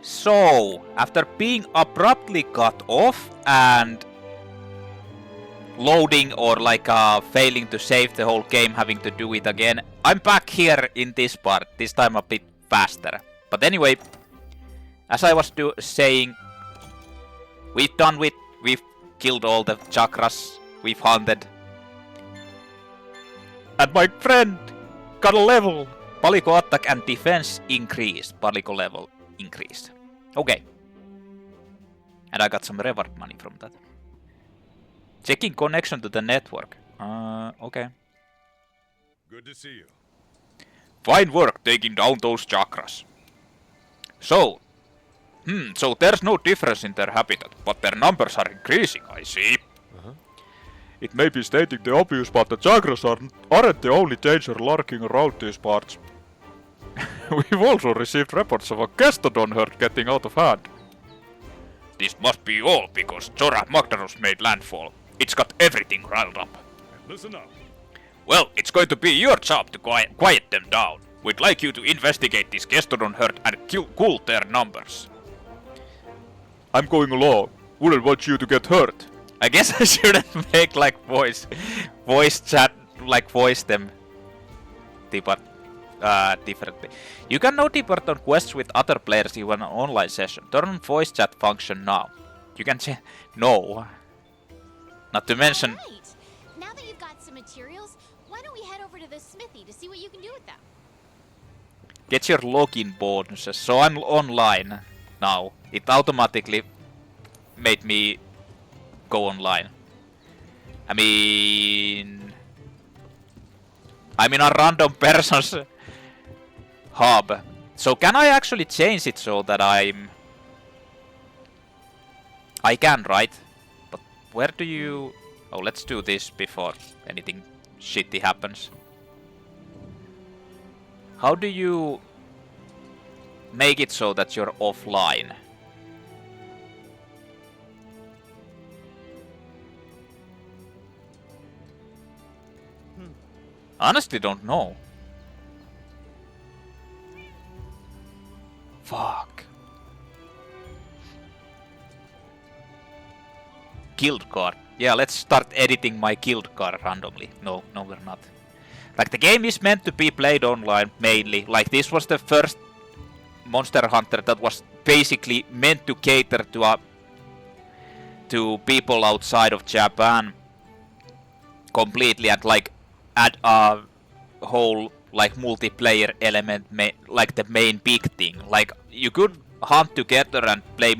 So, after being abruptly cut off and loading or like failing to save the whole game, having to do it again, I'm back here in this part, this time a bit faster. But anyway, as I was saying, we've killed all the Jagras, we've hunted. And my friend got a level! Paliko attack and defense increased, Paliko level increased. Okay. And I got some reward money from that. Checking connection to the network. Okay. Good to see you. Fine work taking down those Jagras. So there's no difference in their habitat, but their numbers are increasing, I see. It may be stating the obvious, but the Jagras aren't the only danger lurking around these parts. We've also received reports of a Kestodon herd getting out of hand. This must be all because Zora Magdaros made landfall. It's got everything riled up. Listen up. Well, it's going to be your job to quiet them down. We'd like you to investigate this Kestodon herd and cool their numbers. I'm going along. Wouldn't want you to get hurt. I guess I shouldn't make like voice chat, like voice them differently. You can now depart on quests with other players in an online session. Turn on voice chat function now. You can say no. Not to mention. Right. Now that you've got some materials, why don't we head over to the smithy to see what you can do with them? Get your login bonuses. So I'm online now. It automatically made me go online. I'm in a random person's hub. So can I actually change it so that I can, right? But where do you... Oh, let's do this before anything shitty happens. How do you make it so that you're offline? Honestly, don't know. Fuck. Guild card. Yeah, let's start editing my guild card randomly. No, we're not. Like, the game is meant to be played online mainly. Like, this was the first Monster Hunter that was basically meant to cater to people outside of Japan completely, and like add a whole like multiplayer element, like the main big thing. Like, you could hunt together and play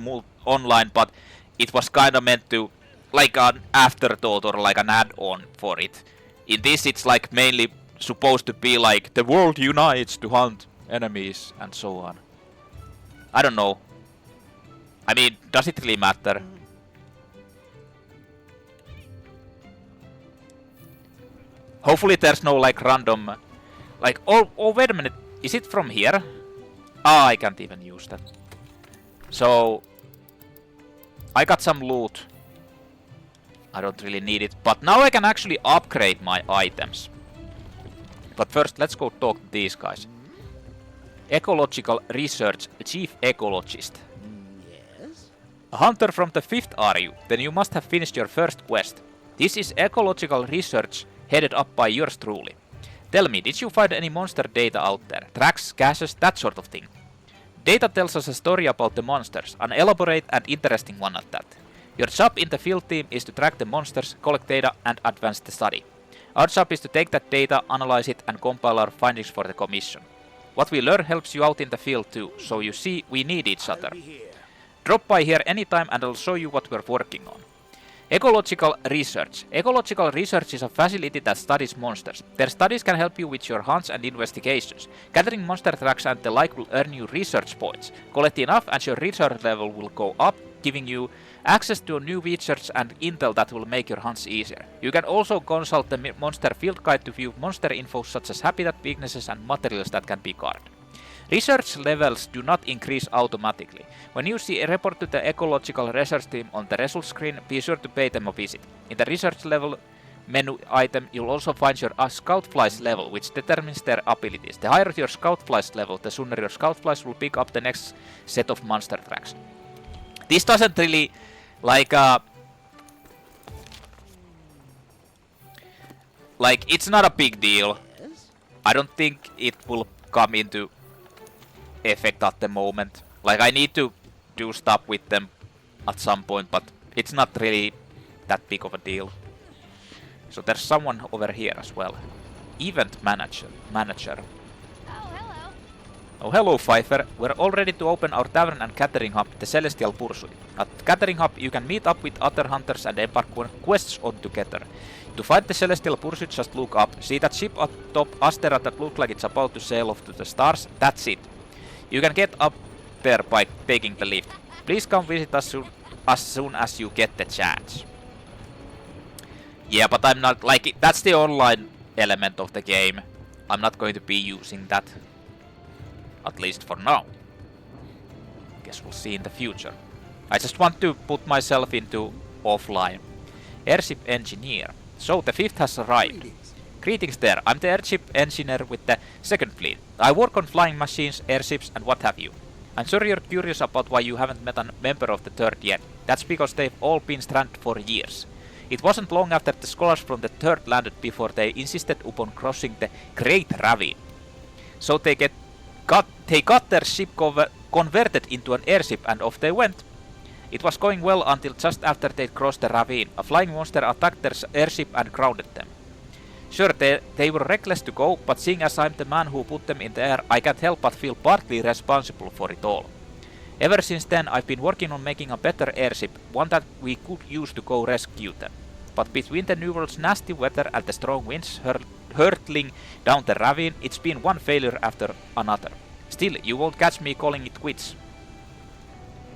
online, but it was kind of meant to like an afterthought or like an add-on for it. In this, it's like mainly supposed to be like the world unites to hunt enemies and so on. I don't know. I mean, does it really matter? Hopefully there's no like random... Like, oh wait a minute. Is it from here? Ah, I can't even use that. So... I got some loot. I don't really need it. But now I can actually upgrade my items. But first, let's go talk to these guys. Ecological Research Chief Ecologist. Yes? A hunter from the 5th are you? Then you must have finished your first quest. This is Ecological Research, headed up by yours truly. Tell me, did you find any monster data out there? Tracks, caches, that sort of thing? Data tells us a story about the monsters, an elaborate and interesting one at that. Your job in the field team is to track the monsters, collect data, and advance the study. Our job is to take that data, analyze it, and compile our findings for the commission. What we learn helps you out in the field too, so you see, we need each other. Drop by here anytime and I'll show you what we're working on. Ecological Research. Ecological Research is a facility that studies monsters. Their studies can help you with your hunts and investigations. Gathering monster tracks and the like will earn you research points. Collect enough and your research level will go up, giving you access to new features and intel that will make your hunts easier. You can also consult the monster field guide to view monster info such as habitat, weaknesses and materials that can be guarded. Research levels do not increase automatically. When you see a report to the Ecological Research team on the result screen, be sure to pay them a visit. In the research level, menu item, you'll also find your scout flies level, which determines their abilities. The higher your scout flies level, the sooner your scout flies will pick up the next set of monster tracks. This doesn't really, like, it's not a big deal. I don't think it will come into effect at the moment. Like, I need to do stuff with them at some point, but it's not really that big of a deal. So there's someone over here as well. Event manager. Oh, hello. Oh, hello, Pfeiffer. We're all ready to open our tavern and catering hub, the Celestial Pursuit. At Catering Hub, you can meet up with other hunters and embark on quests on together. To find the Celestial Pursuit, just look up. See that ship at top Astera that looks like it's about to sail off to the stars? That's it. You can get up there by taking the lift. Please come visit us as soon as you get the chance. Yeah, but I'm not, like, that's the online element of the game. I'm not going to be using that. At least for now. Guess we'll see in the future. I just want to put myself into offline. Airship engineer. So the 5th has arrived. Greetings there. I'm the airship engineer with the 2nd fleet. I work on flying machines, airships and what have you. I'm sure you're curious about why you haven't met a member of the 3rd yet. That's because they've all been stranded for years. It wasn't long after the scholars from the 3rd landed before they insisted upon crossing the Great Ravine. So they got their ship converted into an airship and off they went. It was going well until just after they crossed the ravine. A flying monster attacked their airship and grounded them. Sure, they were reckless to go, but seeing as I'm the man who put them in the air, I can't help but feel partly responsible for it all. Ever since then, I've been working on making a better airship, one that we could use to go rescue them. But between the New World's nasty weather and the strong winds hurtling down the ravine, it's been one failure after another. Still, you won't catch me calling it quits.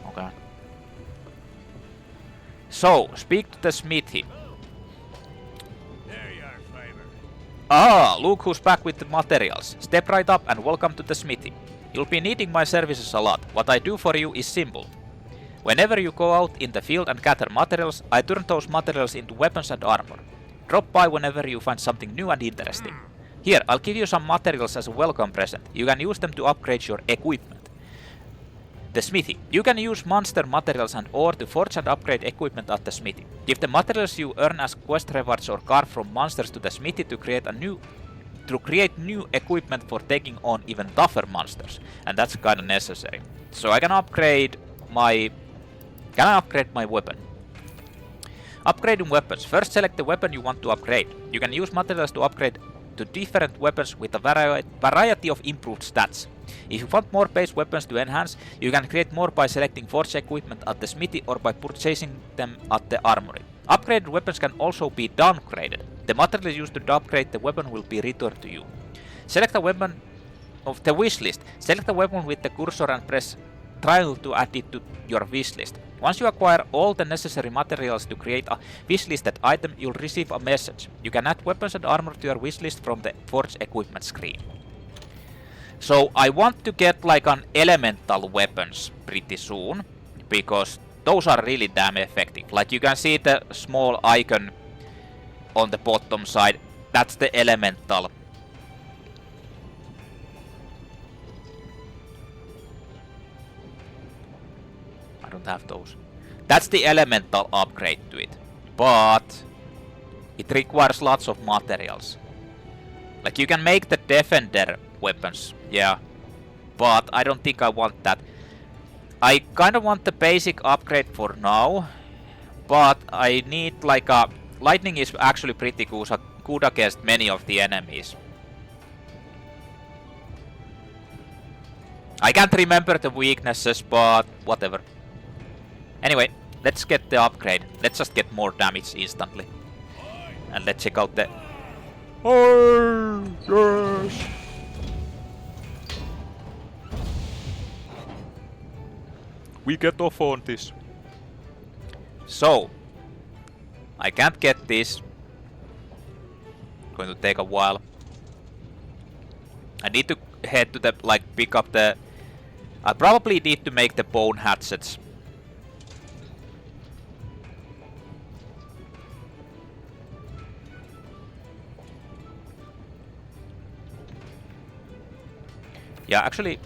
Okay. So, speak to the smithy. There you are, Fiber. Ah, look who's back with the materials. Step right up and welcome to the smithy. You'll be needing my services a lot. What I do for you is simple. Whenever you go out in the field and gather materials, I turn those materials into weapons and armor. Drop by whenever you find something new and interesting. Here, I'll give you some materials as a welcome present. You can use them to upgrade your equipment. The smithy. You can use monster materials and ore to forge and upgrade equipment at the smithy. Give the materials you earn as quest rewards or carve from monsters to the smithy to create new equipment for taking on even tougher monsters. And that's kinda necessary. So I can upgrade my... Can I upgrade my weapon? Upgrading weapons. First select the weapon you want to upgrade. You can use materials to upgrade to different weapons with a variety of improved stats. If you want more base weapons to enhance, you can create more by selecting forge equipment at the smithy or by purchasing them at the armory. Upgraded weapons can also be downgraded. The materials used to upgrade the weapon will be returned to you. Select a weapon of the wish list. Select a weapon with the cursor and press triangle to add it to your wish list. Once you acquire all the necessary materials to create a wishlisted item, you'll receive a message. You can add weapons and armor to your wishlist from the Forge Equipment screen. So I want to get like an elemental weapons pretty soon, because those are really damn effective. Like you can see the small icon on the bottom side, that's the elemental. I don't have those. That's the elemental upgrade to it. But it requires lots of materials. Like you can make the defender weapons, yeah. But I don't think I want that. I kinda want the basic upgrade for now. But I need like a... Lightning is actually pretty good against many of the enemies. I can't remember the weaknesses, but whatever. Anyway, let's get the upgrade. Let's just get more damage instantly. And let's check out the... Oh, yes. We get off on this. So, I can't get this. Going to take a while. I need to head to the, like, pick up the... I probably need to make the bone hatchets. Yeah, actually...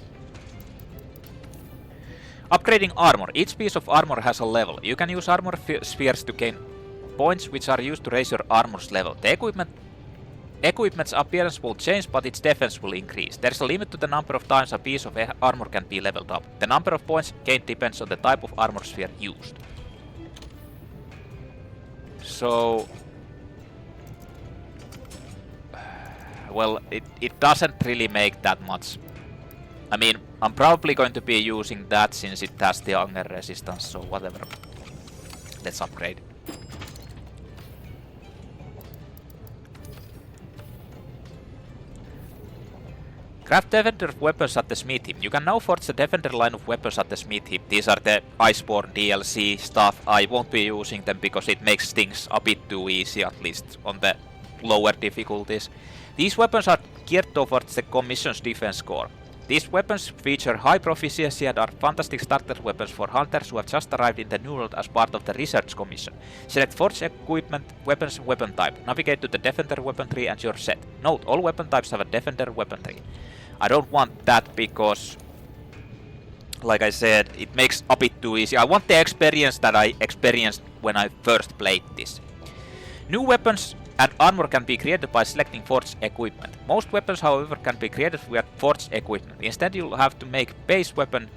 Upgrading armor. Each piece of armor has a level. You can use armor spheres to gain points which are used to raise your armor's level. The equipment's appearance will change, but its defense will increase. There is a limit to the number of times a piece of armor can be leveled up. The number of points gained depends on the type of armor sphere used. So... Well, it doesn't really make that much. I mean, I'm probably going to be using that since it has the hunger resistance, so whatever. Let's upgrade. Craft Defender weapons at the Smith Heap. You can now forge the Defender line of weapons at the Smith Heap. These are the Iceborne DLC stuff. I won't be using them because it makes things a bit too easy, at least on the lower difficulties. These weapons are geared towards the Commission's defense core. These weapons feature high proficiency and are fantastic starter weapons for hunters who have just arrived in the New World as part of the Research Commission. Select Forge Equipment, Weapons, Weapon Type. Navigate to the Defender weapon tree and you're set. Note, all weapon types have a Defender weapon tree. I don't want that because, like I said, it makes a bit too easy. I want the experience that I experienced when I first played this. New weapons and armor can be created by selecting forged equipment. Most weapons, however, can be created via forged equipment. Instead, you'll have to make base weapon.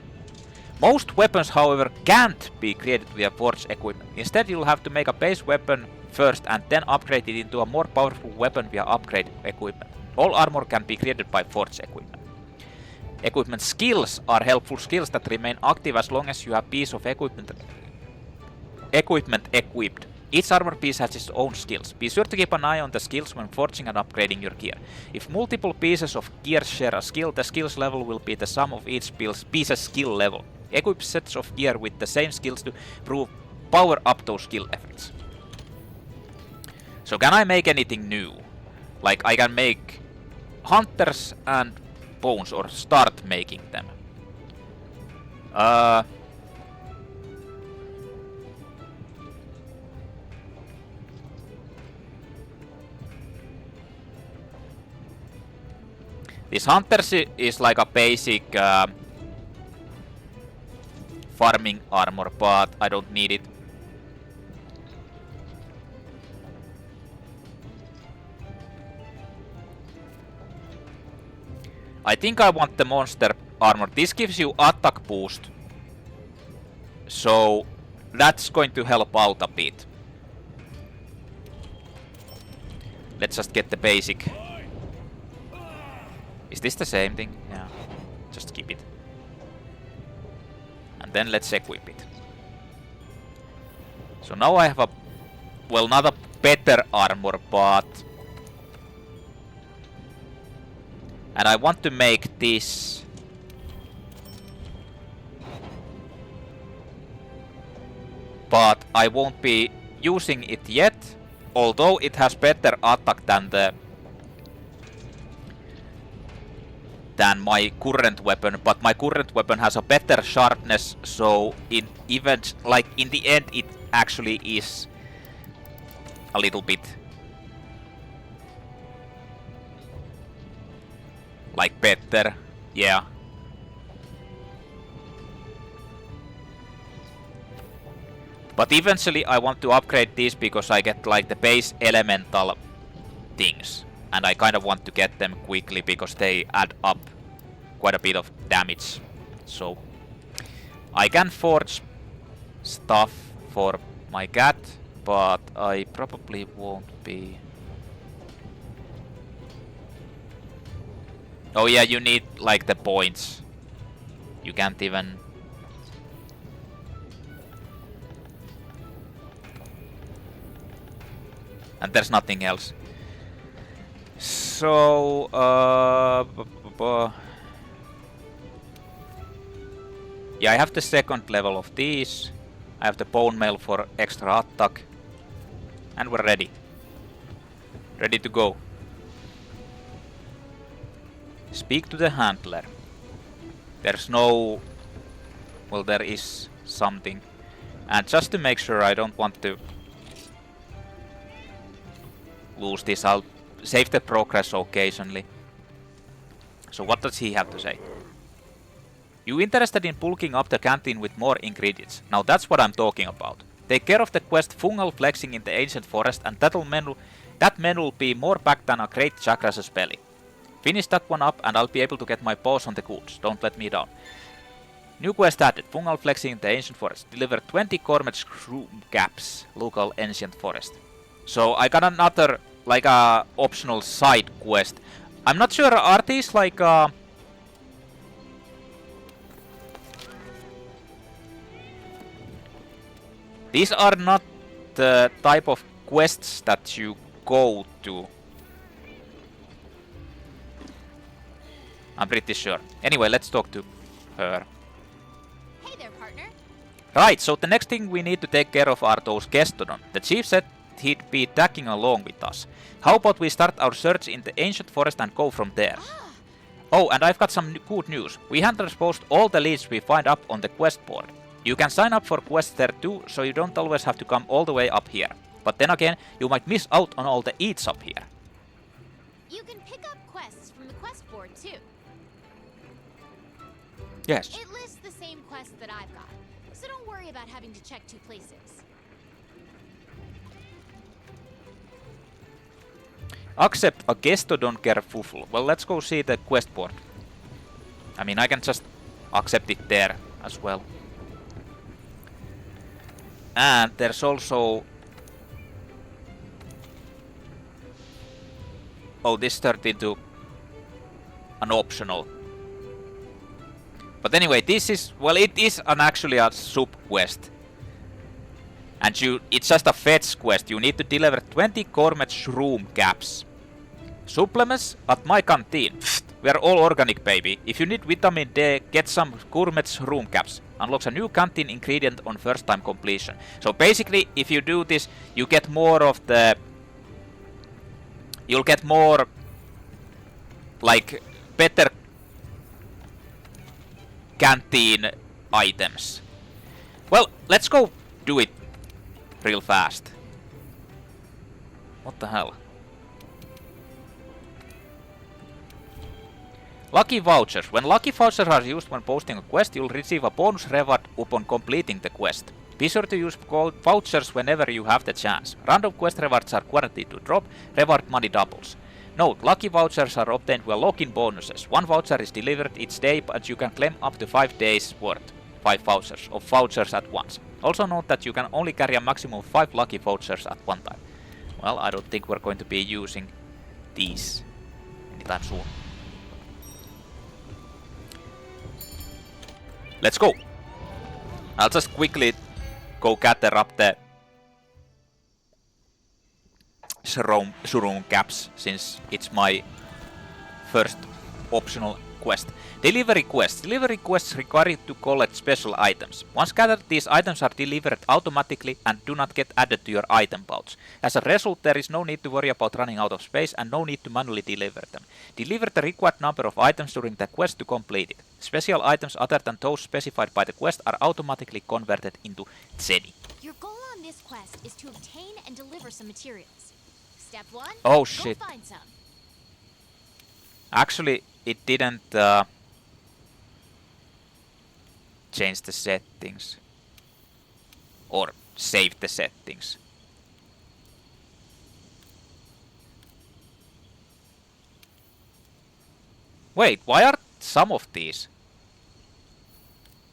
Most weapons, however, can't be created via forged equipment. Instead, you'll have to make a base weapon first and then upgrade it into a more powerful weapon via upgrade equipment. All armor can be created by forged equipment. Equipment skills are helpful skills that remain active as long as you have a piece of equipment equipped. Each armor piece has its own skills. Be sure to keep an eye on the skills when forging and upgrading your gear. If multiple pieces of gear share a skill, the skill's level will be the sum of each piece's skill level. Equip sets of gear with the same skills to power up those skill effects. So can I make anything new? Like I can make hunters and bones or start making them. This hunters is like a basic farming armor, but I don't need it. I think I want the monster armor. This gives you attack boost. So that's going to help out a bit. Let's just get the basic. Is this the same thing? Yeah. Just keep it. And then let's equip it. So now I have a... Well, not a better armor, but... And I want to make this... But I won't be using it yet. Although it has better attack than the... than my current weapon, but my current weapon has a better sharpness, so in the end it actually is a little bit like better, yeah. But eventually I want to upgrade these because I get like the base elemental things. And I kind of want to get them quickly because they add up quite a bit of damage. So I can forge stuff for my cat, but I probably won't be... Oh yeah, you need like the points. You can't even... And there's nothing else. So, yeah, I have the second level of these. I have the bone mail for extra attack. And we're ready. Ready to go. Speak to the handler. There's no... Well, there is something. And just to make sure I don't want to lose this, I'll save the progress occasionally. So what does he have to say? You interested in bulking up the canteen with more ingredients? Now that's what I'm talking about. Take care of the quest Fungal Flexing in the ancient forest, and that menu will be more packed than a great Jagras' belly. Finish that one up and I'll be able to get my paws on the goods. Don't let me down. New quest added. Fungal Flexing in the ancient forest. Deliver 20 Gourmet Shroomcaps. Local ancient forest. So I got another, like a optional side quest. I'm not sure, are these like these are not the type of quests that you go to. I'm pretty sure. Anyway, let's talk to her. Hey there, partner. Right, so the next thing we need to take care of are those Kestodon. The chief said he'd be tagging along with us. How about we start our search in the ancient forest and go from there? Oh, and I've got some good news. We hunters post all the leads we find up on the quest board. You can sign up for quests there too, so you don't always have to come all the way up here. But then again, you might miss out on all the eats up here. You can pick up quests from the quest board too. Yes. It lists the same quest that I've got, so don't worry about having to check two places. Accept a Kestodon Kerfuffle. Well, let's go see the quest board. I mean, I can just accept it there as well. And there's also... Oh, this turned into an optional. But anyway, this is... Well, it is actually a sub quest. And it's just a fetch quest. You need to deliver 20 Gourmet Shroomcaps. Supplements at my canteen. We are all organic, baby. If you need vitamin D, get some Gourmet Shroomcaps. Unlocks a new canteen ingredient on first time completion. So basically, if you do this, you get more of the... You'll get more... Like, better... canteen items. Well, let's go do it real fast. What the hell? Lucky vouchers. When lucky vouchers are used when posting a quest, you'll receive a bonus reward upon completing the quest. Be sure to use vouchers whenever you have the chance. Random quest rewards are guaranteed to drop, reward money doubles. Note, lucky vouchers are obtained via login bonuses. One voucher is delivered each day, but you can claim up to 5 days worth, 5 vouchers at once. Also note that you can only carry a maximum of 5 lucky vouchers at one time. Well, I don't think we're going to be using these anytime soon. Let's go! I'll just quickly go gather up the Shroomcaps, since it's my first optional quest. Delivery quests. Delivery quests require you to collect special items. Once gathered, these items are delivered automatically and do not get added to your item pouch. As a result, there is no need to worry about running out of space and no need to manually deliver them. Deliver the required number of items during the quest to complete it. Special items other than those specified by the quest are automatically converted into Zeni. Your goal on this quest is to obtain and deliver some materials. Step 1, Oh go shit. find some. Actually, it didn't change the settings. Or save the settings. Wait, why are some of these?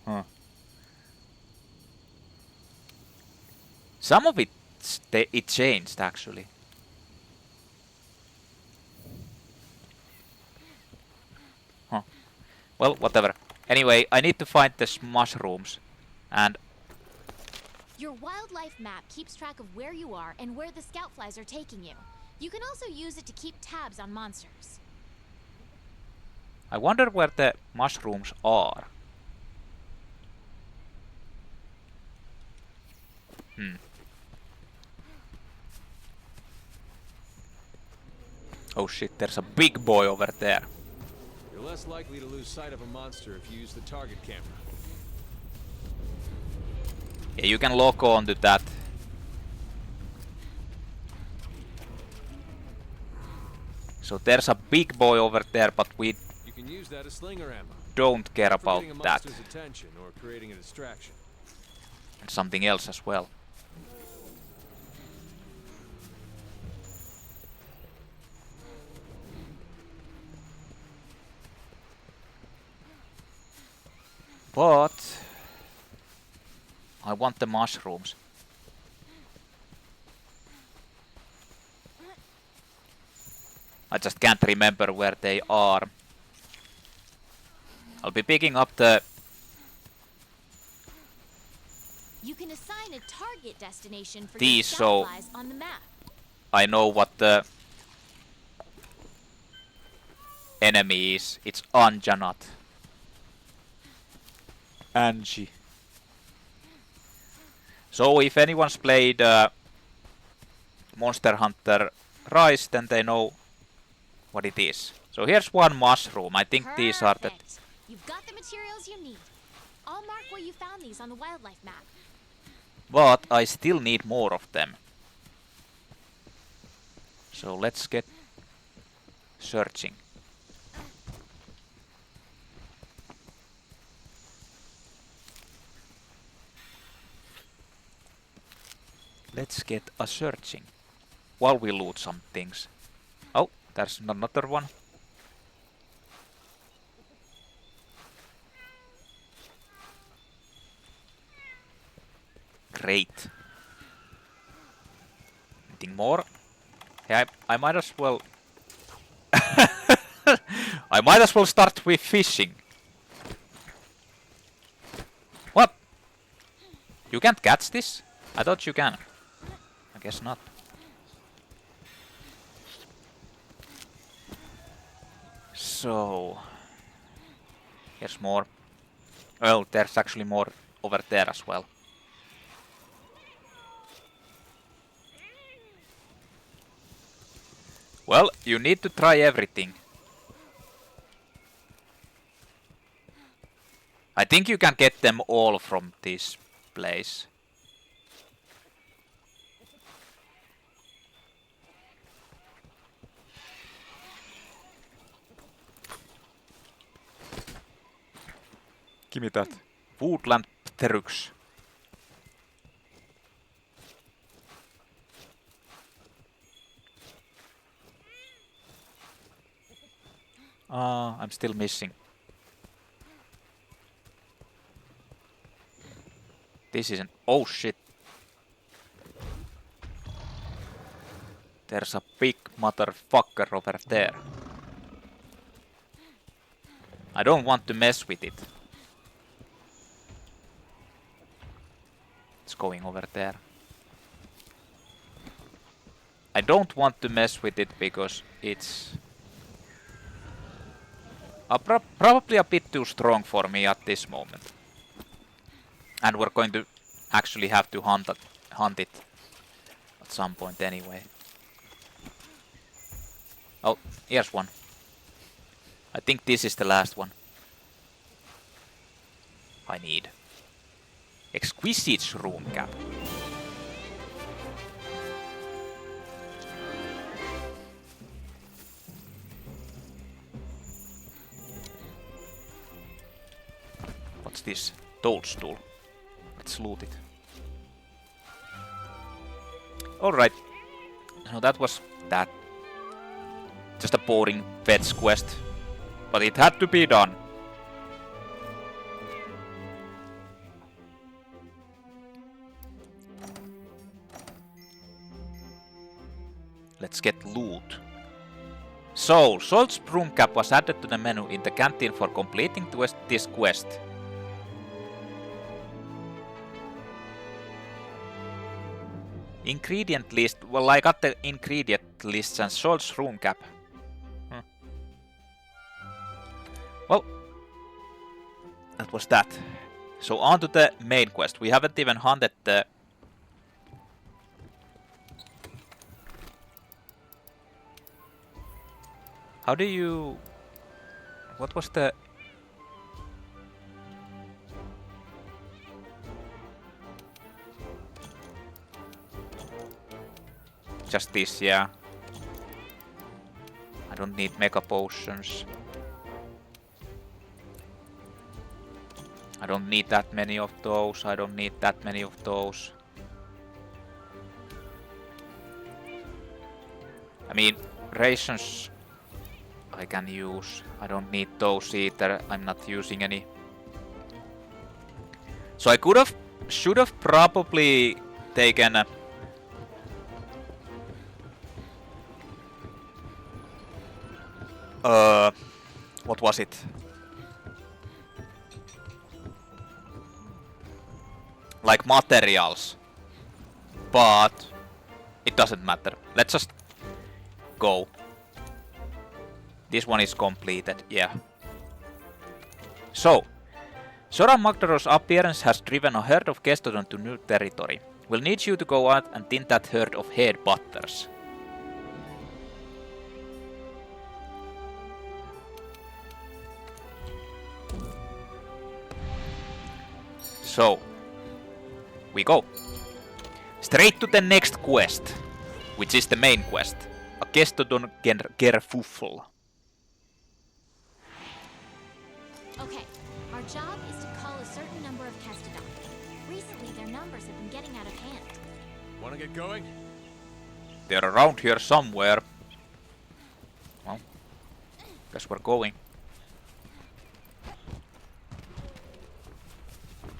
Huh. Some of it changed actually. Huh. Well, whatever. Anyway, I need to find the mushrooms. And Your wildlife map keeps track of where you are and where the scout flies are taking you. You can also use it to keep tabs on monsters. I wonder where the mushrooms are. Oh shit, there's a big boy over there. You're less likely to lose sight of a monster if you use the target camera. Yeah, you can log on to that. So there's a big boy over there, but we You can use that as slinger ammo. don't care For about getting a that. monster's attention or creating a distraction. And something else as well. But I want the mushrooms. I just can't remember where they are. I'll be picking up the... You can assign a target destination for These, your so- scout flies on the map. I know what the enemy is. It's Anja, not Angie. So if anyone's played Monster Hunter Rise, then they know what it is. So here's one mushroom. I think these are the... Perfect. You've got the materials you need. I'll mark where you found these on the wildlife map. But I still need more of them. So let's get searching. Let's get a searching while we loot some things. Oh, there's another one. Great. Anything more? Yeah, I might as well... I might as well start with fishing. What? You can't catch this? I thought you can. I guess not. So... Here's more. Oh, there's actually more over there as well. Well, you need to try everything. I think you can get them all from this place. Give me that. Woodland Pteryx. I'm still missing. This isn't... Oh shit. There's a big motherfucker over there. I don't want to mess with it. It's going over there. I don't want to mess with it because it's... probably a bit too strong for me at this moment. And we're going to actually have to hunt it at some point anyway. Oh, here's one. I think this is the last one. I need exquisite Shroomcap. What's this? Toadstool. Let's loot it. Alright. So that was that. Just a boring fetch quest. But it had to be done. Let's get loot. So, Salt's Shroomcap was added to the menu in the canteen for completing this quest. Ingredient list. Well, I got the ingredient lists and Salt's Shroomcap. Well, that was that. So on to the main quest. We haven't even hunted the... How do you... What was the... Just this, yeah. I don't need mega potions. I don't need that many of those. I don't need that many of those. I mean, rations I can use. I don't need those either. I'm not using any. So I should have probably taken what was it? Like materials. But it doesn't matter. Let's just go. This one is completed, yeah. So, Sora Magdaros' appearance has driven a herd of Kestodon to new territory. We'll need you to go out and tint that herd of head butters. So, we go. Straight to the next quest, which is the main quest. A Kestodon Kerfuffle. Okay, our job is to call a certain number of Kestodon. Recently, their numbers have been getting out of hand. Wanna get going? They're around here somewhere. Well, guess we're going.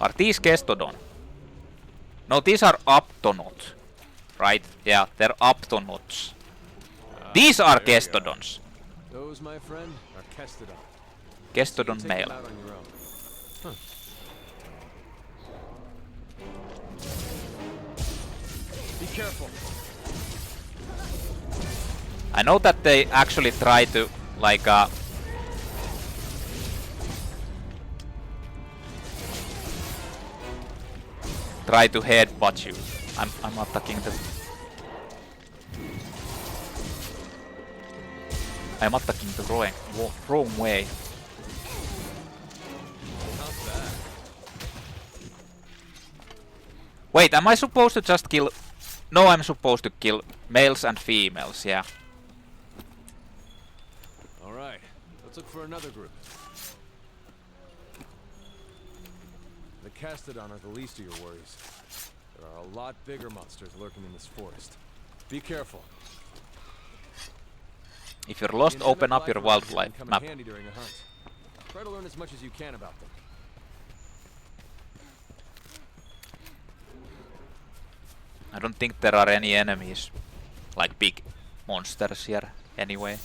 Are these Kestodon? No, these are Aptonots. Right? Yeah, they're Aptonots. These are Kestodons. Those, my friend, are Kestodon. Kestodon Take male. them out on your own. Huh. Be careful. I know that they actually try to, like, try to headbutt you. I'm attacking the... I'm attacking the wrong way. Not bad. Wait, am I supposed to just kill... No, I'm supposed to kill males and females, yeah. Alright, let's look for another group. The Kestodon are the least of your worries. There are a lot bigger monsters lurking in this forest. Be careful. If you're lost, The open endemic up your life around here wildlife can come map. in handy during a hunt. Try to learn as much as you can about them. I don't think there are any enemies, like big monsters here, anyway.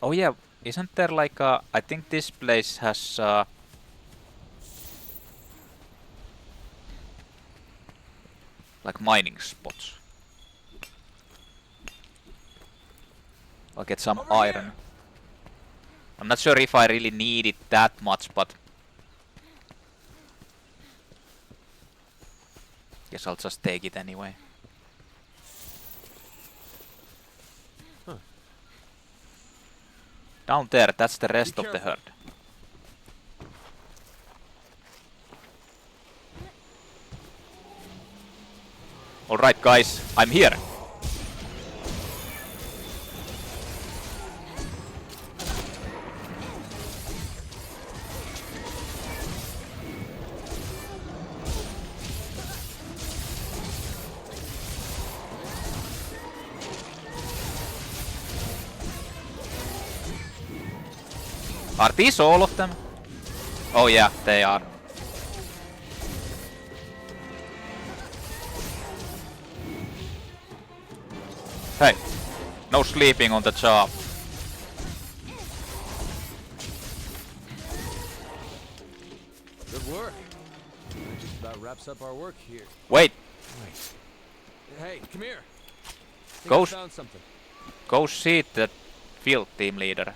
Oh yeah, isn't there like a... I think this place has like mining spots. I'll get some iron. I'm not sure if I really need it that much, but guess I'll just take it anyway. Huh. Down there, that's the rest of the herd. Alright guys, I'm here. Are these all of them? Oh yeah, they are. Hey, no sleeping on the job. Good work. That just about wraps up our work here. Wait, Hey, come here. Think Go I s- found something. go see the field team leader.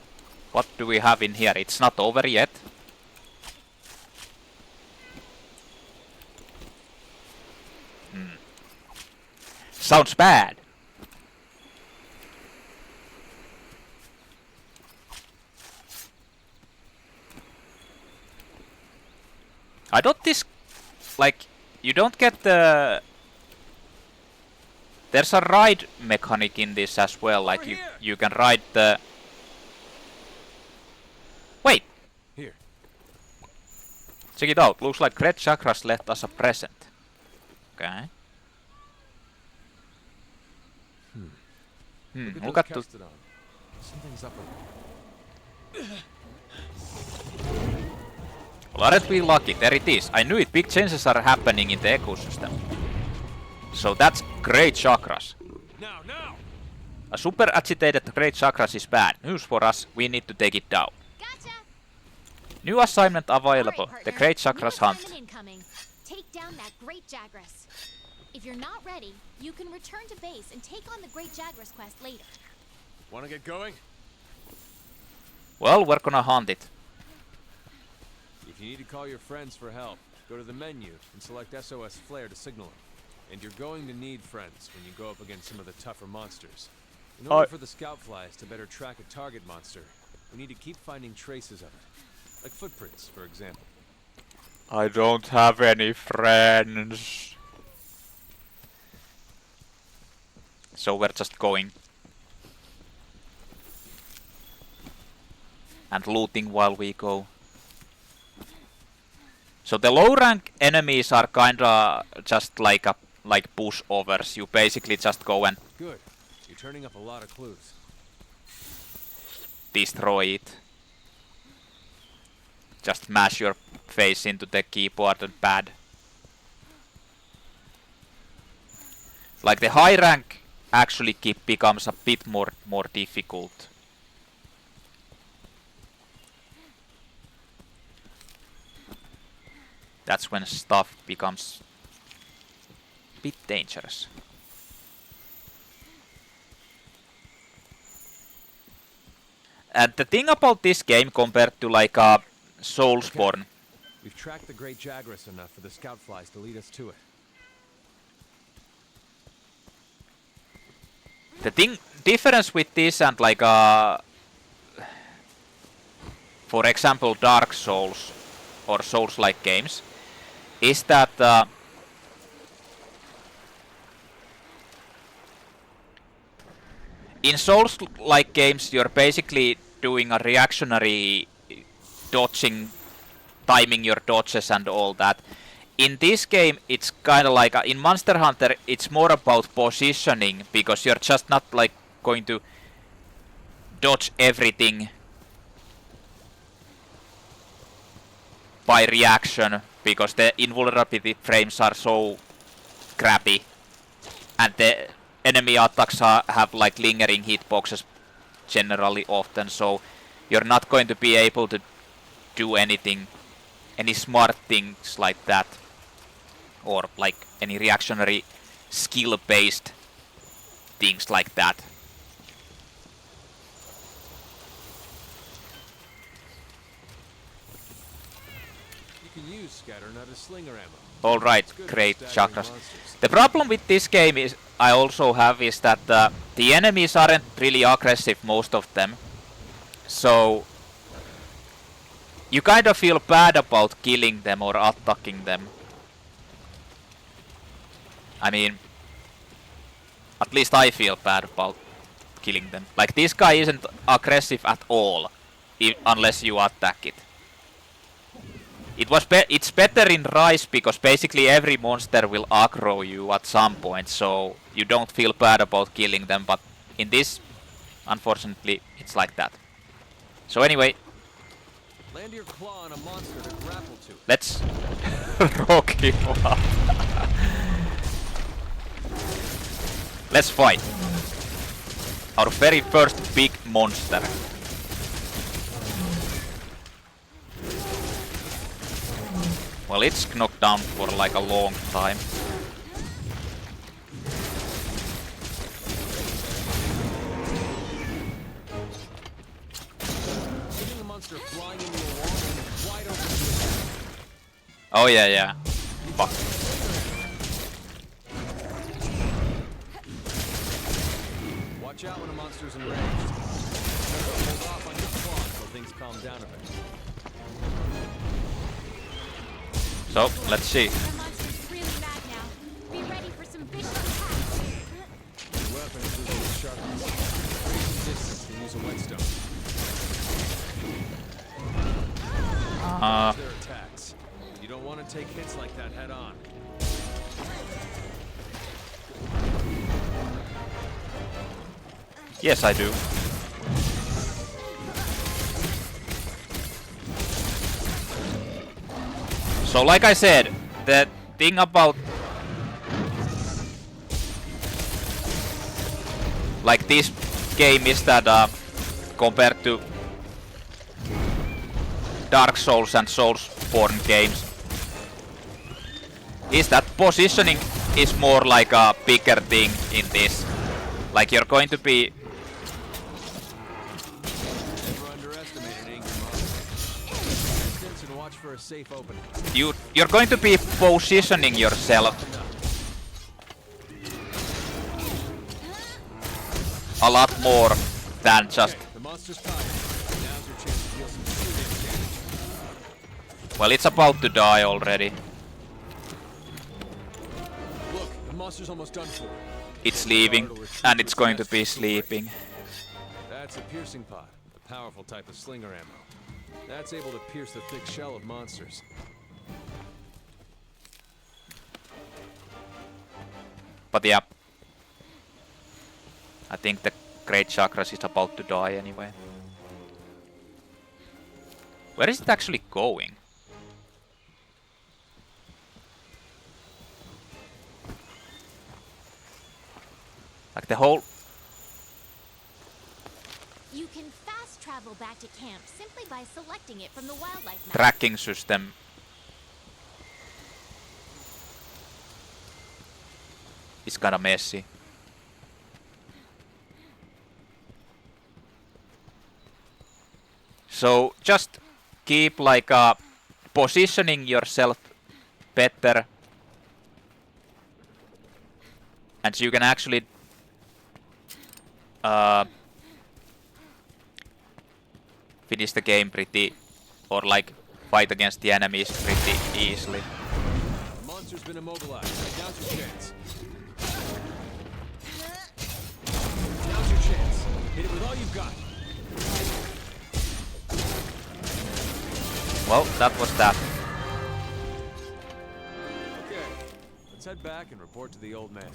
What do we have in here? It's not over yet. Sounds bad. I don't this... Like, you don't get the... There's a ride mechanic in this as well, like you can ride the Here. Check it out. Looks like Great Jagras left us a present. Okay. Look at the... Kestodon. Something's up with it. Well, aren't we lucky? There it is. I knew it. Big changes are happening in the ecosystem. So that's Great Jagras. Now, now! A super agitated Great Jagras is bad. News for us. We need to take it down. Gotcha. New assignment available. All right, The partner. Great New Jagras hunt. assignment incoming. Take down that Great Jagras. If you're not ready, you can return to base and take on the Great Jagras quest later. Wanna get going? Well, we're gonna hunt it. If you need to call your friends for help, go to the menu and select SOS Flare to signal them. And you're going to need friends when you go up against some of the tougher monsters. In order for the scout flies to better track a target monster, we need to keep finding traces of it. Like footprints, for example. I don't have any friends. So we're just going. And looting while we go. So the low rank enemies are kinda just like pushovers. You basically just go and Good. You're turning up a lot of clues. destroy it. Just mash your face into the keyboard and pad. Like the high rank actually becomes a bit more difficult. That's when stuff becomes a bit dangerous. And the thing about this game compared to like Soulsborne, We've tracked the Great Jagras enough for the scout flies to lead us to it. the difference with this and like for example Dark Souls or Souls-like games is that in Souls-like games you're basically doing a reactionary dodging, timing your dodges and all that. In this game it's kinda like in Monster Hunter it's more about positioning, because you're just not like going to dodge everything by reaction, because the invulnerability frames are so crappy and the enemy attacks have like lingering hitboxes generally often, so you're not going to be able to do anything, any smart things like that, or like any reactionary skill based things like that. You can use scatter not as slinger ammo. Alright, It's good Great for staggering Jagras. monsters. The problem with this game is I also have is that the enemies aren't really aggressive, most of them. So you kind of feel bad about killing them or attacking them. I mean, at least I feel bad about killing them. Like this guy isn't aggressive at all, unless you attack it. It's better in Rise because basically every monster will aggro you at some point, so you don't feel bad about killing them, but in this, unfortunately, it's like that. So anyway, Land your claw on a monster to grapple to. let's rock him up. Let's fight. Our very first big monster. Well, it's knocked down for like a long time. Hitting a monster flying into a wall and wide open. Oh yeah, yeah. Fuck. Watch out when a monster's enraged. Hold off on your claw until things calm down a bit. So, let's see. The monster's really mad now. Be ready for some vicious attacks. Your weapon is losing its sharpness. Raise the distance and use a whetstone. dodge their attacks. You don't want to take hits like that head on. Yes, I do. So like I said, the thing about like this game is that compared to Dark Souls and Soulsborne games, is that positioning is more like a bigger thing in this. Like you're going to be for a safe opening. You're going to be positioning yourself a lot more than just. The monster's tired. Now's your chance to deal some serious damage. Well, it's about to die already. Look, the monster's almost done for. It's leaving, and it's going to be sleeping. That's a piercing pod, a powerful type of slinger ammo. That's able to pierce the thick shell of monsters. But yeah, I think the Great Jagras is about to die anyway. Where is it actually going? Like the whole... You can fast travel back to camp simply by selecting it from the wildlife map. tracking system is kinda messy. So just keep like positioning yourself better, and you can actually finish the game pretty, or like fight against the enemies pretty easily. The monster's been immobilized. Now's your chance. Now's your chance. Hit it with all you've got. Well, that was that. Okay, let's head back and report to the old man.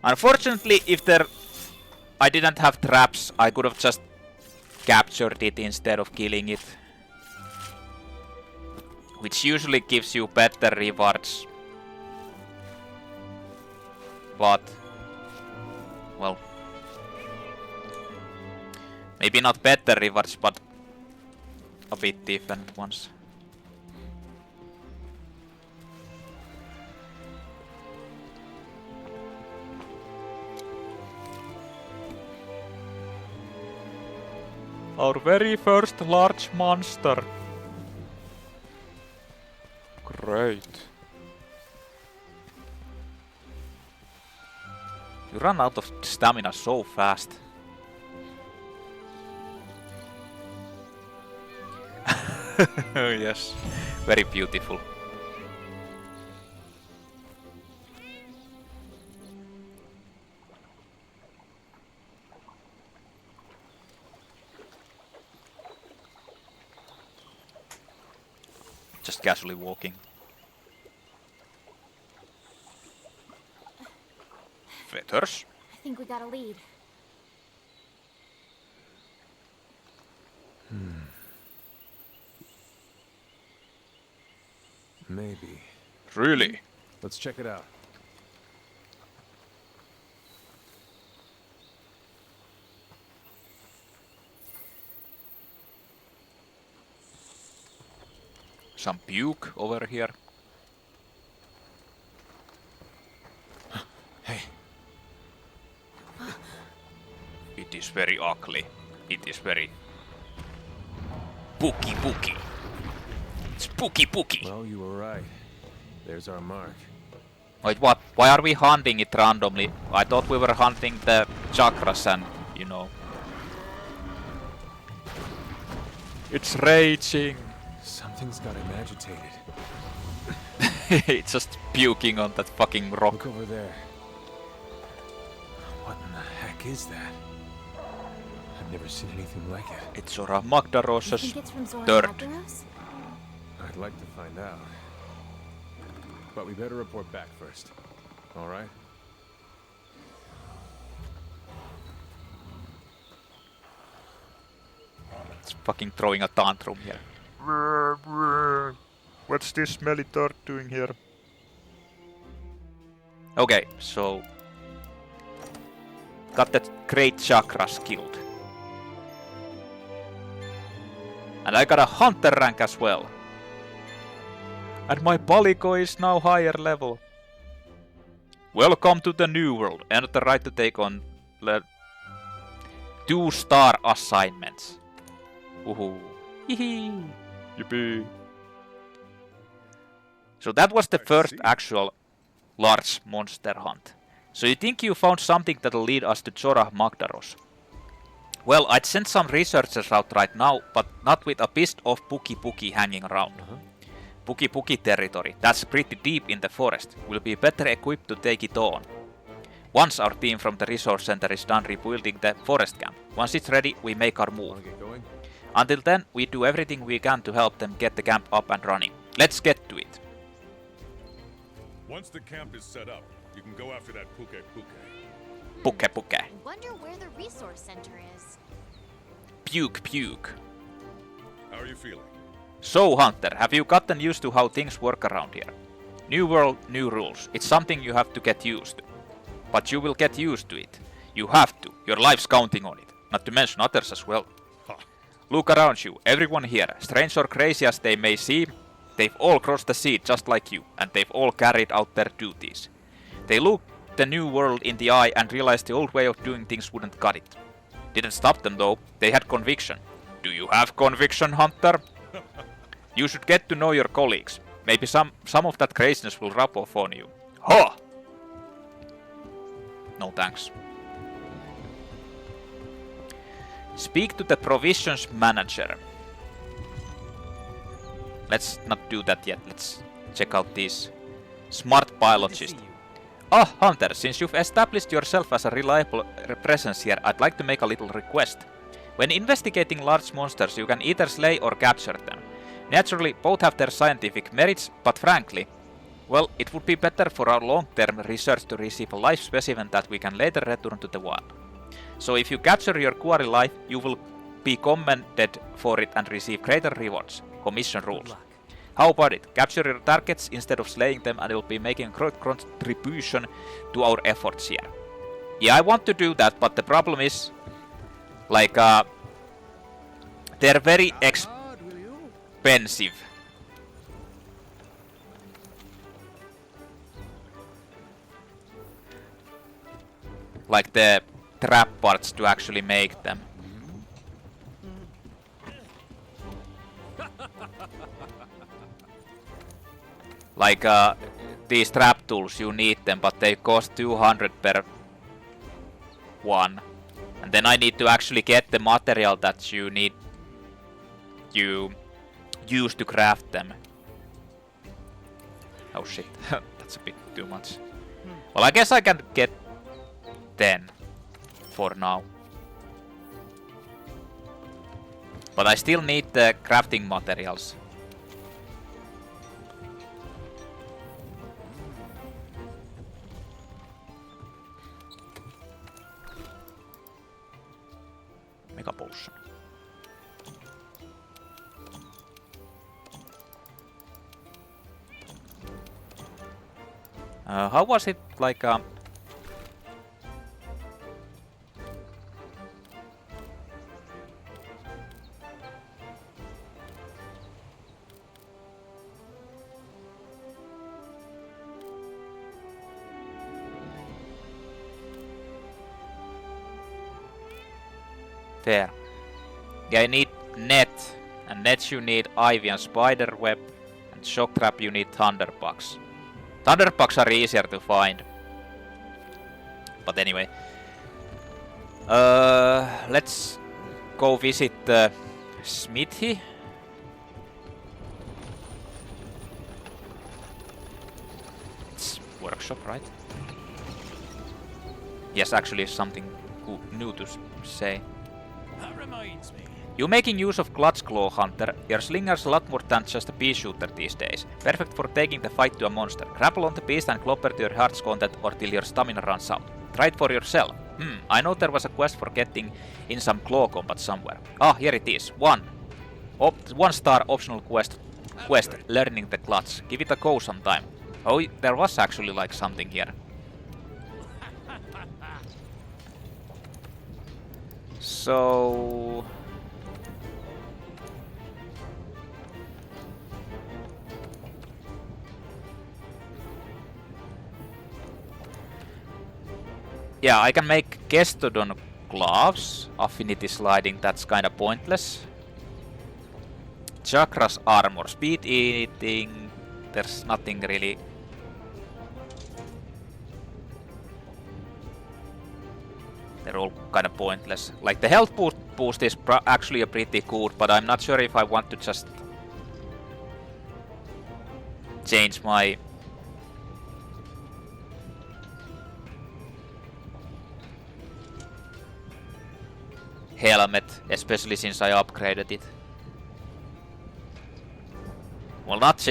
Unfortunately, if I didn't have traps, I could have just captured it instead of killing it, which usually gives you better rewards. But, well, maybe not better rewards, but a bit different ones. Our very first large monster. Great. You run out of stamina so fast. Yes, very beautiful. Just casually walking. Feathers. I think we got a lead. Maybe. Really? Let's check it out. Some puke over here. Hey. It is very ugly. It is very pooky. Spooky. Well, you were right. There's our mark. Wait, what? Why are we hunting it randomly? I thought we were hunting the Jagras and, you know. It's raging. Something's got him agitated. It's just puking on that fucking rock. Look over there. What in the heck is that? I've Never seen anything like it. It's Zora You Magdaros's think it's from Zora third. Jagras? I'd like to find out. But we better report back first. All right? It's fucking throwing a tantrum here. What's this smelly dirt doing here? Okay, so got that great Jagras killed. And I got a hunter rank as well. And my Balico is now higher level. Welcome to the new world. And the right to take on 2-star assignments. Woohoo. Hehe. Yippee. So that was the I first see. actual large monster hunt. So you think you found something that'll lead us to Zora Magdaros? Well, I'd send some researchers out right now, but not with a pissed off Puki Puki hanging around. Puki Puki territory, that's pretty deep in the forest, will be better equipped to take it on. Once our team from the resource center is done rebuilding the forest camp, once it's ready, we make our move. Wanna get going? Until then, we do everything we can to help them get the camp up and running. Let's get to it. Once the camp is set up, you can go after that Puke Puke. Puke Puke. I wonder where the resource center is. Puke Puke. How are you feeling? So, Hunter, have you gotten used to how things work around here? New world, new rules. It's something you have to get used to. But you will get used to it. You have to. Your life's counting on it. Not to mention others as well. Ha! Look around you, everyone here, strange or crazy as they may seem, they've all crossed the sea just like you, and they've all carried out their duties. They looked the new world in the eye and realized the old way of doing things wouldn't cut it. Didn't stop them though, they had conviction. Do you have conviction, Hunter? You should get to know your colleagues. Maybe some of that craziness will rub off on you. Ha! No thanks. Speak to the provisions manager. Let's not do that yet. Let's check out these smart biologists. Ah, Hunter, since you've established yourself as a reliable presence here, I'd like to make a little request. When investigating large monsters, you can either slay or capture them. Naturally, both have their scientific merits, but frankly, well, it would be better for our long-term research to receive a live specimen that we can later return to the wild. So if you capture your quarry live, you will be commended for it and receive greater rewards. Commission rules. How about it? Capture your targets instead of slaying them and you'll be making a great contribution to our efforts here. Yeah, I want to do that, but the problem is, like, they're very expensive. Like the trap parts to actually make them. Like these trap tools, you need them, but they cost 200 per one. And then I need to actually get the material that you use to craft them. Oh shit, that's a bit too much. Well, I guess I can get 10 for now. But I still need the crafting materials. Mega potion. How was it like there. Yeah, I need net. And nets you need ivy and spider web. And shock trap you need thunderbugs. Thunderbugs are easier to find. But anyway. Let's go visit the smithy. It's workshop, right? Yes, actually something new to say. That reminds me. You making use of Clutch Claw Hunter, your slinger's a lot more than just a pea shooter these days. Perfect for taking the fight to a monster. Grapple on the beast and clobber to your heart's content or till your stamina runs out. Try it for yourself. I know there was a quest for getting in some claw combat somewhere. Ah, here it is. 1 star optional quest, learning the clutch. Give it a go sometime. Oh, there was actually like something here. So... yeah, I can make Kestodon gloves. Affinity sliding, that's kinda pointless. Jagras armor, speed eating, there's nothing really. They're all kinda pointless. Like the health boost is actually a pretty good, but I'm not sure if I want to just change my helmet, especially since I upgraded it. Well, not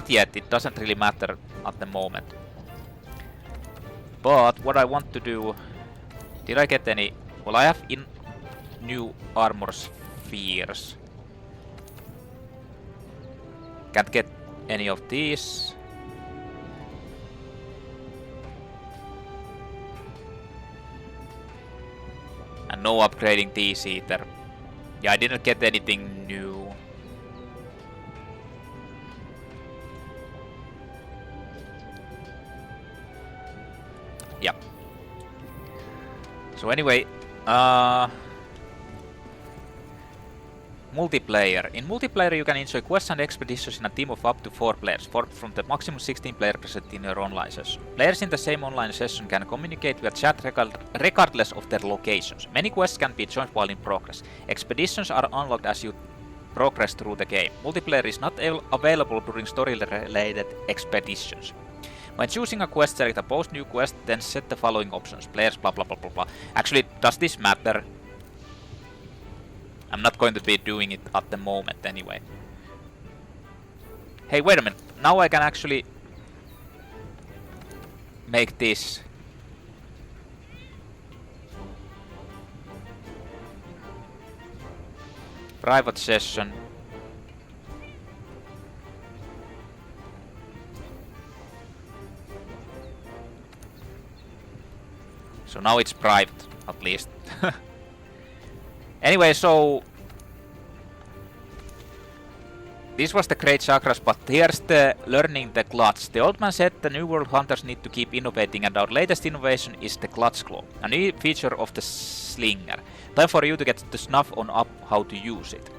yet, it doesn't really matter at the moment. But what I want to do... Did I get any... Well, I have new armor spheres. Can't get any of these. And no upgrading these either. Yeah, I didn't get anything new. Yep. So anyway, multiplayer. In multiplayer you can enjoy quests and expeditions in a team of up to 4 players, from the maximum 16 players present in your online session. Players in the same online session can communicate via chat regardless of their locations. Many quests can be joined while in progress. Expeditions are unlocked as you progress through the game. Multiplayer is not available during story-related expeditions. When choosing a quest, select a post new quest, then set the following options. Players blah blah blah blah blah. Actually, does this matter? I'm not going to be doing it at the moment anyway. Hey, wait a minute. Now I can actually make this. Private session. So now it's private, at least. Anyway, so... This was the great Jagras, but here's the learning the clutch. The old man said the New World hunters need to keep innovating, and our latest innovation is the clutch claw, a new feature of the slinger. Time for you to get the snuff on up how to use it.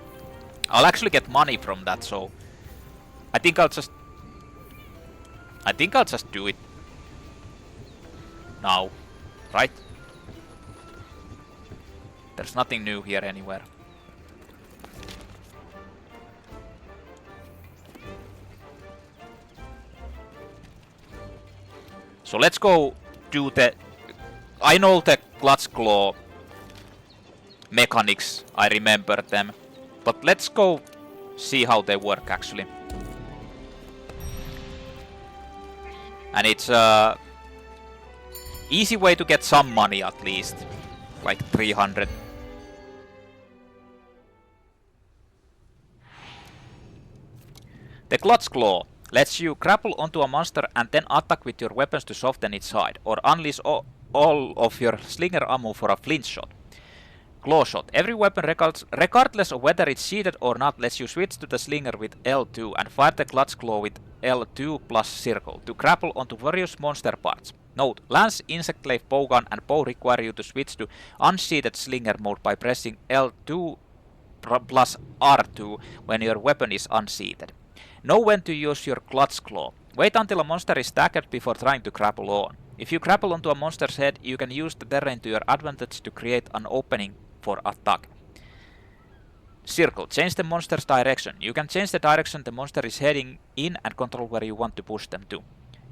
I'll actually get money from that, so... I think I'll just do it. Now. Right? There's nothing new here anywhere. So let's go do the... I know the clutch claw mechanics, I remember them. But let's go see how they work actually. And it's easy way to get some money at least. Like 300. The Clutch Claw lets you grapple onto a monster and then attack with your weapons to soften its hide, or unleash all of your slinger ammo for a flinch shot. Claw shot. Every weapon, regardless of whether it's seated or not, lets you switch to the slinger with L2 and fire the Clutch Claw with L2 plus circle to grapple onto various monster parts. Note, lance, insect glaive, bowgun and bow require you to switch to unseated slinger mode by pressing L2 plus R2 when your weapon is unseated. Know when to use your Clutch Claw. Wait until a monster is staggered before trying to grapple on. If you grapple onto a monster's head, you can use the terrain to your advantage to create an opening for attack. Circle. Change the monster's direction. You can change the direction the monster is heading in and control where you want to push them to.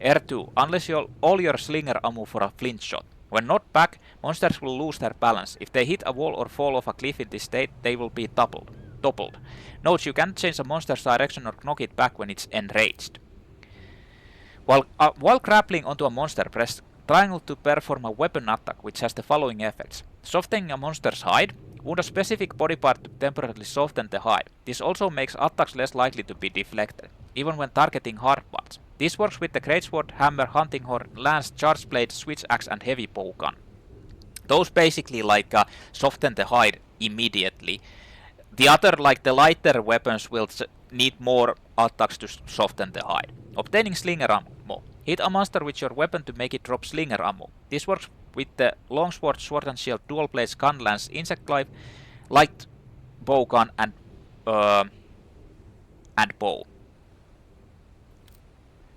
R2. Unleash all your slinger ammo for a flinch shot. When not back, monsters will lose their balance. If they hit a wall or fall off a cliff in this state, they will be toppled. Note, you can change a monster's direction or knock it back when it's enraged. While grappling onto a monster, press triangle to perform a weapon attack, which has the following effects. Softening a monster's hide. Wound a specific body part to temporarily soften the hide. This also makes attacks less likely to be deflected, even when targeting hard parts. This works with the greatsword, hammer, hunting horn, lance, charge blade, switch axe and heavy bow gun. Those basically soften the hide immediately. The other, the lighter weapons will need more attacks to soften the hide. Obtaining slinger ammo. Hit a monster with your weapon to make it drop slinger ammo. This works with the longsword, sword and shield, dual blades, gun, lance, insect life, light bow gun and bow.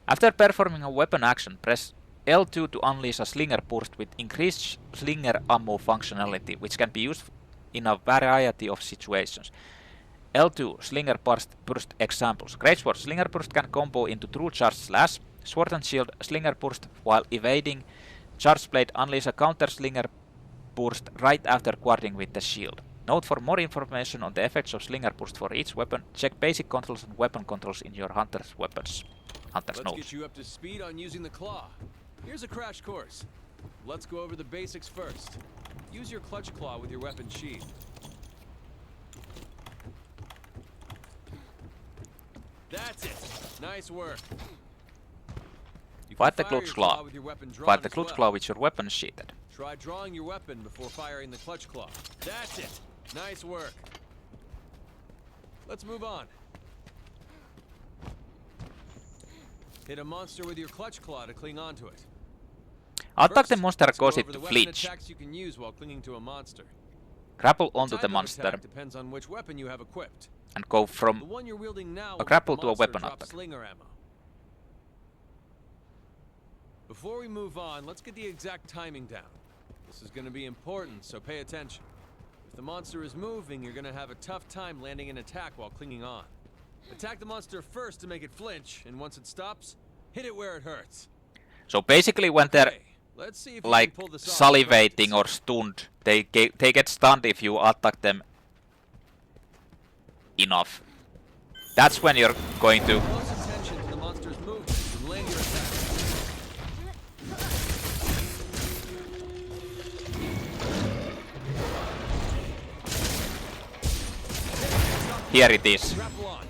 After performing a weapon action, press L2 to unleash a slinger burst with increased slinger ammo functionality, which can be used in a variety of situations. L2 Slinger Burst examples. Greatsword Slinger Burst can combo into true charge slash. Sword and shield Slinger Burst while evading. Charge blade unleash a counter Slinger Burst right after guarding with the shield. Note, for more information on the effects of Slinger Burst for each weapon, check basic controls and weapon controls in your Hunter's Weapons. Hunter's Notes. Let's get you up to speed on using the claw. Here's a crash course. Let's go over the basics first. Use your clutch claw with your weapon sheath. That's it. Nice work. Fight the clutch claw. Fight the clutch claw with your weapon sheathed. Try drawing your weapon before firing the clutch claw. That's it. Nice work. Let's move on. Hit a monster with your clutch claw to cling onto it. Attack the monster cause it to flinch. You can use while clinging to a monster. Grapple onto the monster depends on which weapon you have equipped. And go from The one you're wielding now a grapple to a weapon attack. Slinger ammo. Before we move on, let's get the exact timing down. This is going to be important, so pay attention. If the monster is moving, you're going to have a tough time landing an attack while clinging on. Attack the monster first to make it flinch, and once it stops, hit it where it hurts. So basically when they're Let's see if like salivating or stunned, they get stunned if you attack them enough. That's when you're going to close attention to the monster's movements and land your attack. Here it is. Grapple on.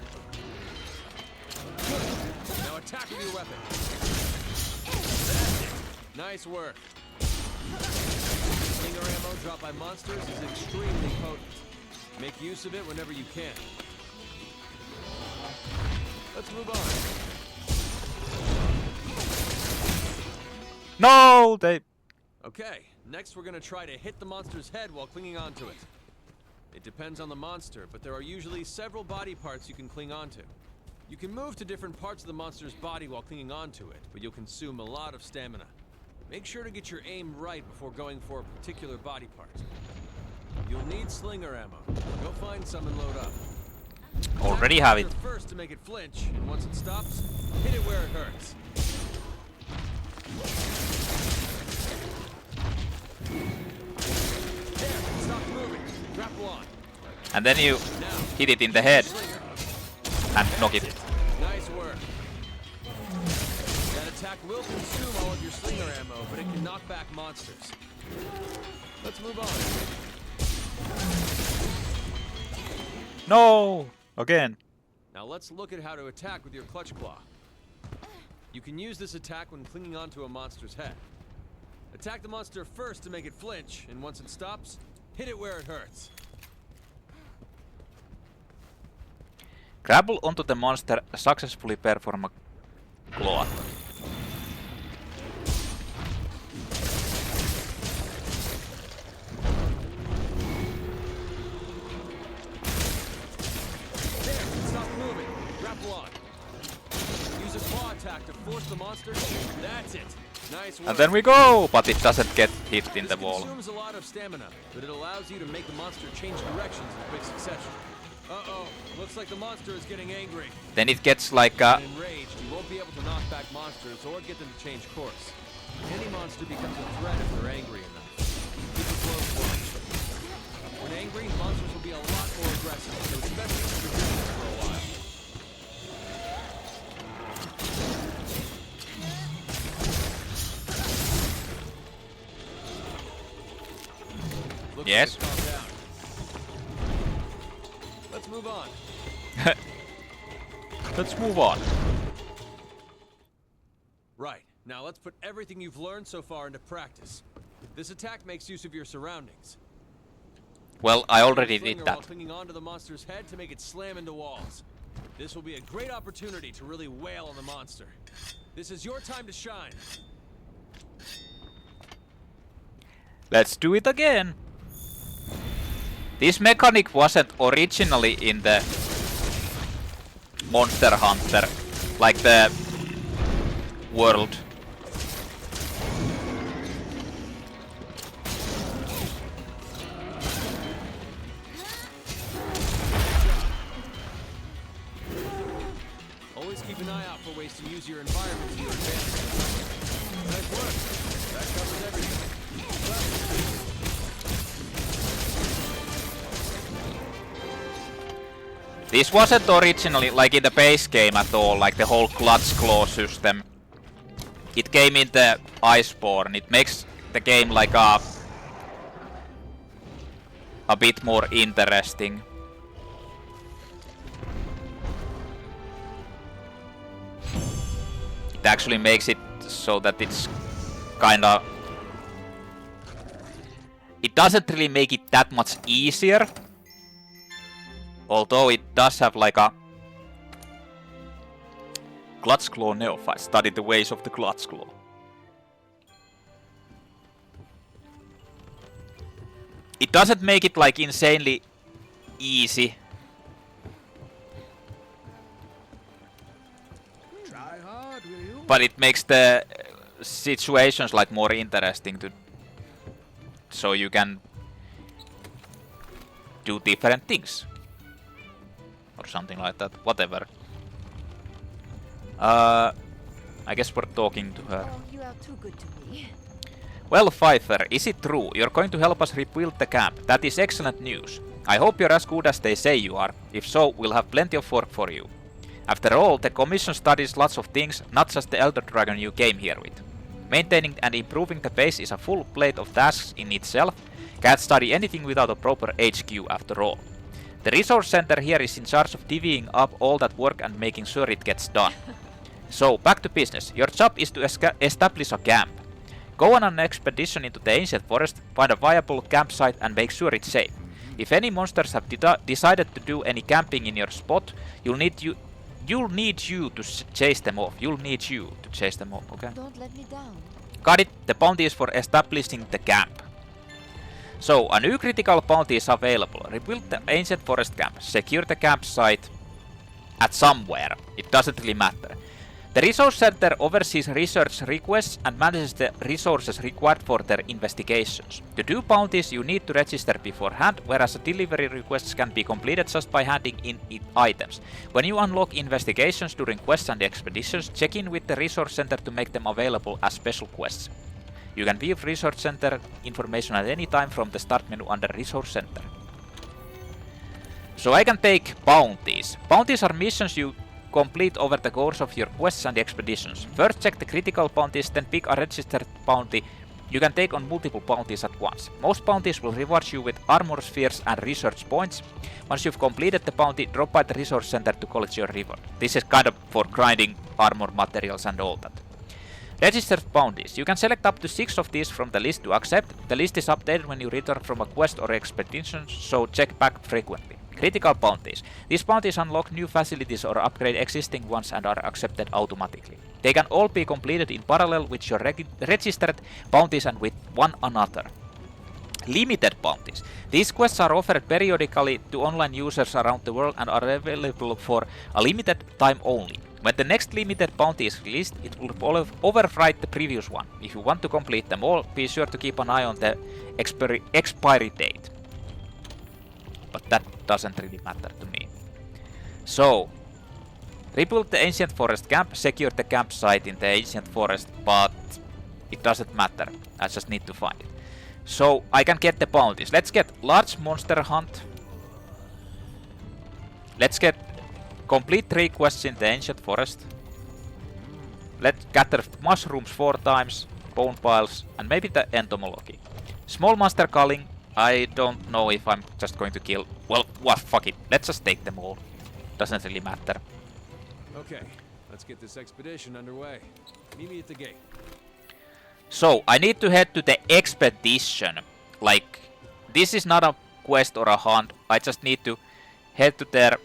Now attack with your weapon. That's it. Nice work. Slinger ammo dropped by monsters is extremely potent. Make use of it whenever you can. Let's move on. No, they Okay, next we're gonna try to hit the monster's head while clinging onto it. It depends on the monster, but there are usually several body parts you can cling onto. You can move to different parts of the monster's body while clinging onto it, but you'll consume a lot of stamina. Make sure to get your aim right before going for a particular body part. You'll need slinger ammo. Go find some and load up. already have it. First to make it flinch, and once it stops, hit it where it hurts. There, stop moving. Grapple on. And then you Now, hit it in the head slinger. and knock it. Nice work. That attack will consume all of your slinger ammo, but it can knock back monsters. Let's move on. No! Again. Now let's look at how to attack with your clutch claw. You can use this attack when clinging onto a monster's head. Attack the monster first to make it flinch, and once it stops, hit it where it hurts. Grapple onto the monster, successfully perform a claw. There, stop moving. Grapple on. Use a claw attack to force the monster. That's it. Nice work. And then we go! But it doesn't get hit in the This wall. consumes a lot of stamina, but it allows you to make the monster change directions in quick succession. Uh-oh, looks like the monster is getting angry. Then it gets like a... When enraged, you won't be able to knock back monsters or get them to change course. Any monster becomes a threat if they're angry enough. Keep it close watch. When angry, monsters will be a lot more aggressive, so it's best to keep your distance for a while. Looks Yes. like it's calmed down. Let's move on. Let's move on. Right. Now let's put everything you've learned so far into practice. This attack makes use of your surroundings. Well, I already Slinger did while that. clinging onto the monster's head to make it slam into walls. This will be a great opportunity to really wail on the monster. This is your time to shine. Let's do it again. This mechanic wasn't originally in the Monster Hunter, like the world. Always keep an eye out for ways to use your environment to your advantage. Nice work. That covers everything. This wasn't originally like in the base game at all, like the whole clutch claw system. It came in the Iceborne. It makes the game like a bit more interesting. It actually makes it so that it's kinda... It doesn't really make it that much easier. Although it does have like a Clutch Claw Neophyte. Study the ways of the Clutch Claw. It doesn't make it like insanely easy. Try hard, will you? But it makes the situations like more interesting to... So you can do different things. Or something like that. Whatever. I guess we're talking to her. Oh, you are too good to me. Well, Pfeiffer, is it true? You're going to help us rebuild the camp. That is excellent news. I hope you're as good as they say you are. If so, we'll have plenty of work for you. After all, the Commission studies lots of things, not just the Elder Dragon you came here with. Maintaining and improving the base is a full plate of tasks in itself. Can't study anything without a proper HQ after all. The resource center here is in charge of divvying up all that work and making sure it gets done. So, back to business. Your job is to establish a camp. Go on an expedition into the ancient forest, find a viable campsite and make sure it's safe. If any monsters have decided to do any camping in your spot, you'll need you to chase them off. Okay? Don't let me down. Got it. The bounty is for establishing the camp. So, a new critical bounty is available. Rebuild the ancient forest camp. Secure the campsite at somewhere. It doesn't really matter. The resource center oversees research requests and manages the resources required for their investigations. To do bounties, you need to register beforehand, whereas delivery requests can be completed just by handing in items. When you unlock investigations during quests and expeditions, check in with the resource center to make them available as special quests. You can view resource center information at any time from the start menu under resource center. So I can take bounties. Bounties are missions you complete over the course of your quests and expeditions. First check the critical bounties, then pick a registered bounty. You can take on multiple bounties at once. Most bounties will reward you with armor spheres and research points. Once you've completed the bounty, drop by the resource center to collect your reward. This is kind of for grinding armor materials and all that. Registered bounties. You can select up to 6 of these from the list to accept. The list is updated when you return from a quest or expedition, so check back frequently. Critical bounties. These bounties unlock new facilities or upgrade existing ones and are accepted automatically. They can all be completed in parallel with your registered bounties and with one another. Limited bounties. These quests are offered periodically to online users around the world and are available for a limited time only. When the next limited bounty is released, it will override the previous one. If you want to complete them all, be sure to keep an eye on the expiry date. But that doesn't really matter to me. So, rebuild the ancient forest camp, secure the campsite in the ancient forest, but It doesn't matter. I just need to find it. So I can get the bounties. Let's get large monster hunt. Let's get complete 3 quests in the ancient forest. Let's gather mushrooms 4 times, bone piles, and maybe the entomology. Small monster culling. I don't know if I'm just going to kill. Well, what? Fuck it. Let's just take them all. Doesn't really matter. Okay, let's get this expedition underway. Meet me at the gate. So I need to head to the expedition. Like, this is not a quest or a hunt. I just need to head to there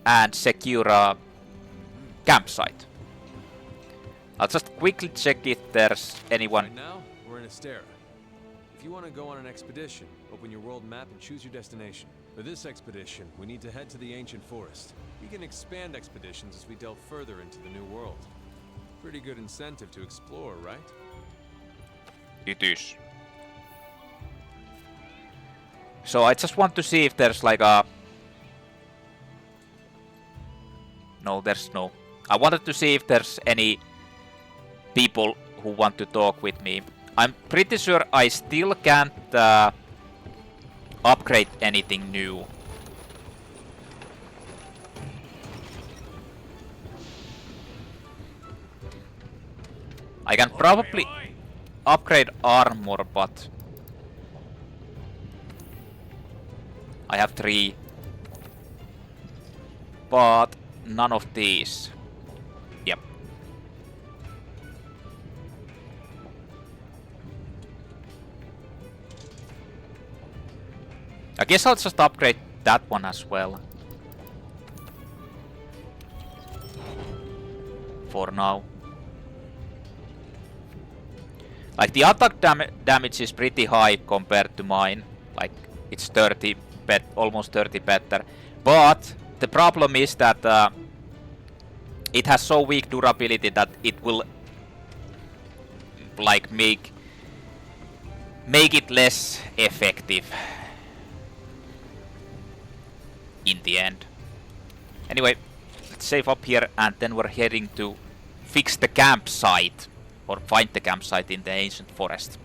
and secure a campsite. I'll just quickly check if there's anyone. Right now, we're in Astera. If you want to go on an expedition, open your world map and choose your destination. For this expedition, we need to head to the ancient forest. We can expand expeditions as we delve further into the new world. Pretty good incentive to explore, right? It is. So I just want to see if there's like a... No, there's no. I wanted to see if there's any people who want to talk with me. I'm pretty sure I still can't upgrade anything new. I can probably upgrade armor, but I have 3. But none of these. Yep. I guess I'll just upgrade that one as well. For now. Like, the attack damage is pretty high compared to mine. Like, it's 30, almost 30 better. But the problem is that it has so weak durability that it will like make it less effective in the end. Anyway, let's save up here and then we're heading to fix the campsite or find the campsite in the ancient forest.